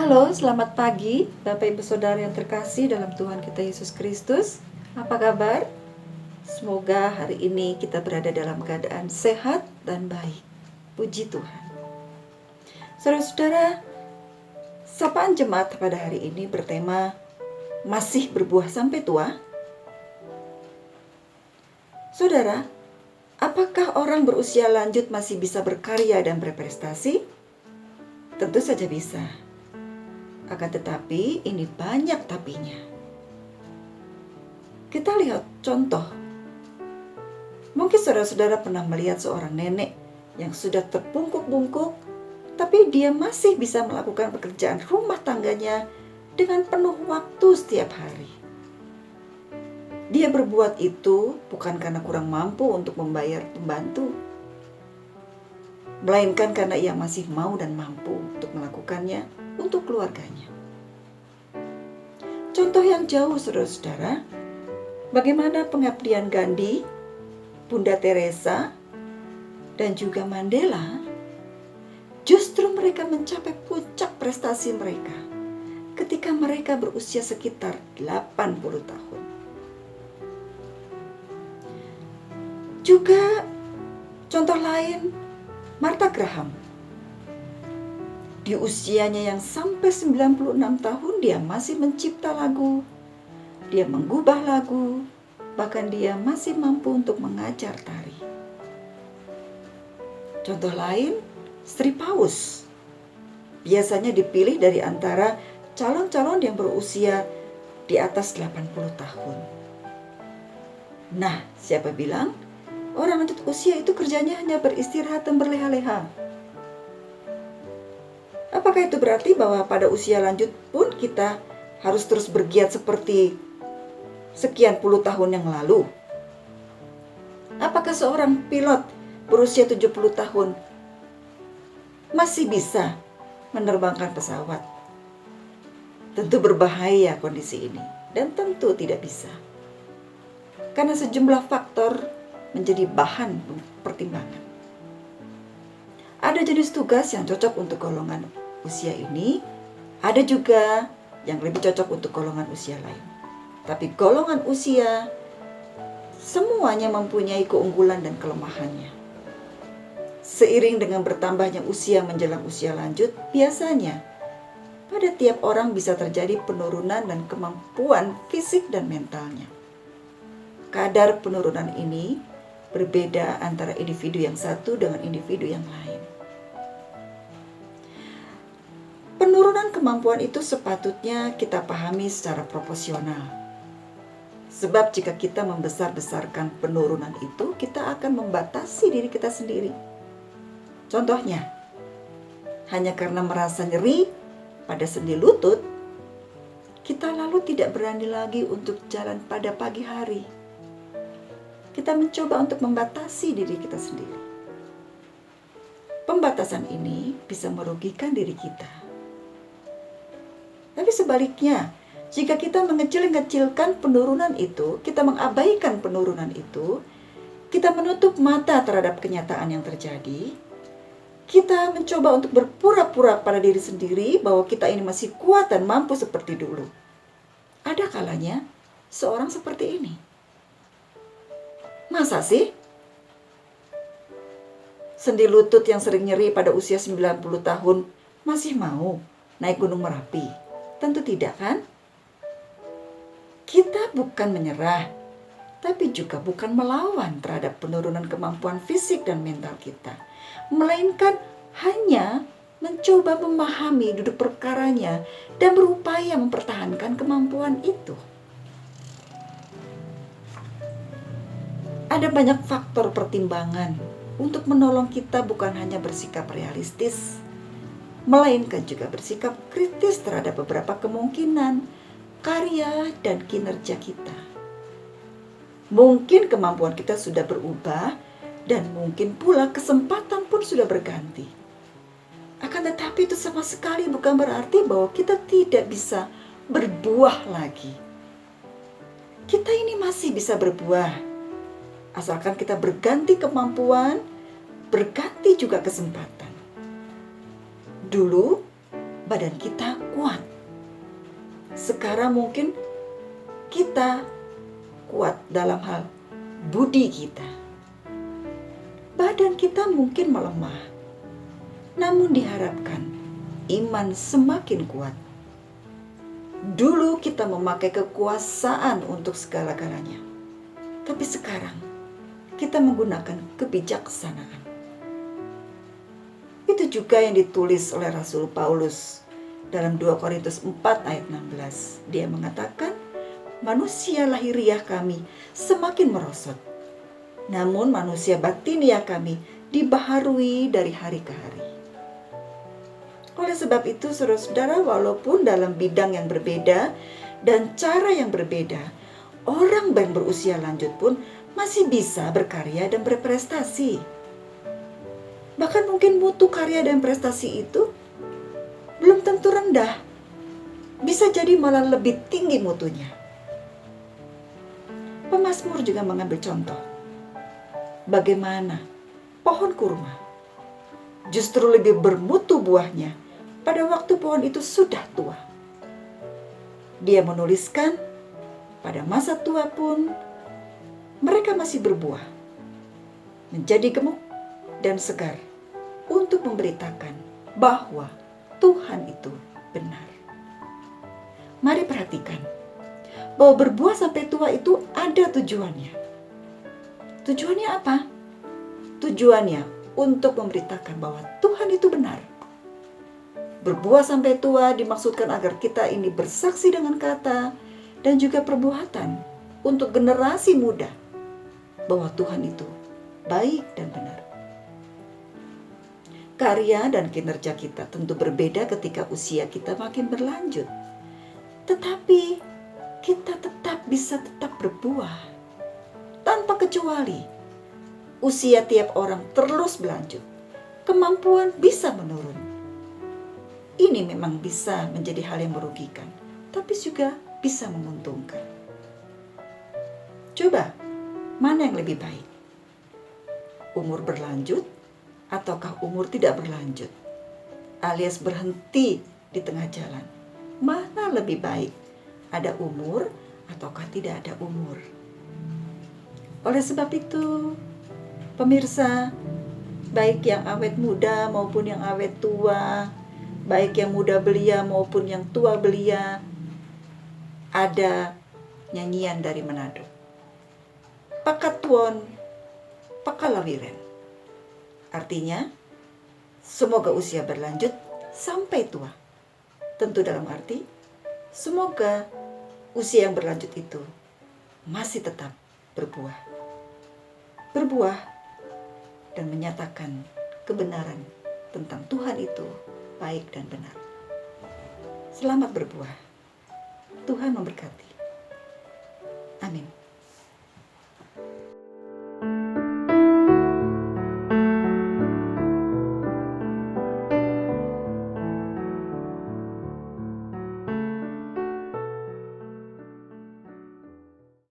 Halo, selamat pagi Bapak Ibu Saudara yang terkasih dalam Tuhan kita Yesus Kristus. Apa kabar? Semoga hari ini kita berada dalam keadaan sehat dan baik. Puji Tuhan. Saudara-saudara, sapaan jemaat pada hari ini bertema masih berbuah sampai tua. Saudara, apakah orang berusia lanjut masih bisa berkarya dan berprestasi? Tentu saja bisa. Akan tetapi ini banyak tapinya. Kita lihat contoh. Mungkin saudara-saudara pernah melihat seorang nenek yang sudah terbungkuk-bungkuk, tapi dia masih bisa melakukan pekerjaan rumah tangganya dengan penuh waktu setiap hari. Dia berbuat itu bukan karena kurang mampu untuk membayar pembantu, melainkan karena ia masih mau dan mampu untuk melakukannya untuk keluarganya. Contoh yang jauh, saudara-saudara, bagaimana pengabdian Gandhi, Bunda Teresa, dan juga Mandela. Justru mereka mencapai puncak prestasi mereka ketika mereka berusia sekitar 80 tahun. Juga contoh lain, Martha Graham. Di usianya yang sampai 96 tahun dia masih mencipta lagu, dia mengubah lagu, bahkan dia masih mampu untuk mengajar tari. Contoh lain, Sri Paus. Biasanya dipilih dari antara calon-calon yang berusia di atas 80 tahun. Nah, siapa bilang orang lanjut usia itu kerjanya hanya beristirahat dan berleha-leha? Apakah itu berarti bahwa pada usia lanjut pun kita harus terus bergiat seperti sekian puluh tahun yang lalu? Apakah seorang pilot berusia 70 tahun masih bisa menerbangkan pesawat? Tentu berbahaya kondisi ini, dan tentu tidak bisa. Karena sejumlah faktor menjadi bahan pertimbangan. Ada jenis tugas yang cocok untuk golongan usia ini, ada juga yang lebih cocok untuk golongan usia lain. Tapi golongan usia semuanya mempunyai keunggulan dan kelemahannya. Seiring dengan bertambahnya usia menjelang usia lanjut, biasanya pada tiap orang bisa terjadi penurunan dan kemampuan fisik dan mentalnya. Kadar penurunan ini berbeda antara individu yang satu dengan individu yang lain. Penurunan kemampuan itu sepatutnya kita pahami secara proporsional. Sebab jika kita membesar-besarkan penurunan itu, kita akan membatasi diri kita sendiri. Contohnya, hanya karena merasa nyeri pada sendi lutut, kita lalu tidak berani lagi untuk jalan pada pagi hari. Kita mencoba untuk membatasi diri kita sendiri. Pembatasan ini bisa merugikan diri kita. Tapi sebaliknya, jika kita mengecil-ngecilkan penurunan itu, kita mengabaikan penurunan itu, kita menutup mata terhadap kenyataan yang terjadi, kita mencoba untuk berpura-pura pada diri sendiri bahwa kita ini masih kuat dan mampu seperti dulu. Ada kalanya seorang seperti ini. Masa sih? Sendi lutut yang sering nyeri pada usia 90 tahun masih mau naik Gunung Merapi? Tentu tidak, kan? Kita bukan menyerah, tapi juga bukan melawan terhadap penurunan kemampuan fisik dan mental kita, melainkan hanya mencoba memahami duduk perkaranya dan berupaya mempertahankan kemampuan itu. Ada banyak faktor pertimbangan untuk menolong kita bukan hanya bersikap realistis, melainkan juga bersikap kritis terhadap beberapa kemungkinan, karya, dan kinerja kita. Mungkin kemampuan kita sudah berubah, dan mungkin pula kesempatan pun sudah berganti. Akan tetapi itu sama sekali bukan berarti bahwa kita tidak bisa berbuah lagi. Kita ini masih bisa berbuah, asalkan kita berganti kemampuan, berganti juga kesempatan. Dulu, badan kita kuat. Sekarang mungkin kita kuat dalam hal budi kita. Badan kita mungkin melemah, namun diharapkan iman semakin kuat. Dulu kita memakai kekuasaan untuk segala-galanya, tapi sekarang kita menggunakan kebijaksanaan. Itu juga yang ditulis oleh Rasul Paulus dalam 2 Korintus 4 ayat 16. Dia mengatakan, manusia lahiriah kami semakin merosot, namun manusia batiniah kami dibaharui dari hari ke hari. Oleh sebab itu, saudara-saudara, walaupun dalam bidang yang berbeda dan cara yang berbeda, orang yang berusia lanjut pun masih bisa berkarya dan berprestasi. Bahkan mungkin mutu karya dan prestasi itu belum tentu rendah. Bisa jadi malah lebih tinggi mutunya. Pemazmur juga mengambil contoh bagaimana pohon kurma justru lebih bermutu buahnya pada waktu pohon itu sudah tua. Dia menuliskan, pada masa tua pun mereka masih berbuah, menjadi gemuk dan segar untuk memberitakan bahwa Tuhan itu benar. Mari perhatikan bahwa berbuah sampai tua itu ada tujuannya. Tujuannya apa? Tujuannya untuk memberitakan bahwa Tuhan itu benar. Berbuah sampai tua dimaksudkan agar kita ini bersaksi dengan kata dan juga perbuatan untuk generasi muda bahwa Tuhan itu baik dan benar. Karya dan kinerja kita tentu berbeda ketika usia kita makin berlanjut. Tetapi kita bisa tetap berbuah tanpa kecuali. Usia tiap orang terus berlanjut, kemampuan bisa menurun. Ini memang bisa menjadi hal yang merugikan, tapi juga bisa menguntungkan. Coba, mana yang lebih baik? Umur berlanjut ataukah umur tidak berlanjut? Alias berhenti di tengah jalan. Mana lebih baik? Ada umur ataukah tidak ada umur? Oleh sebab itu, pemirsa, baik yang awet muda maupun yang awet tua, baik yang muda belia maupun yang tua belia, ada nyanyian dari Manado. Pakatuon, pakalawiren. Artinya, semoga usia berlanjut sampai tua. Tentu dalam arti, semoga usia yang berlanjut itu masih tetap berbuah. Berbuah dan menyatakan kebenaran tentang Tuhan itu baik dan benar. Selamat berbuah. Tuhan memberkati. Amin.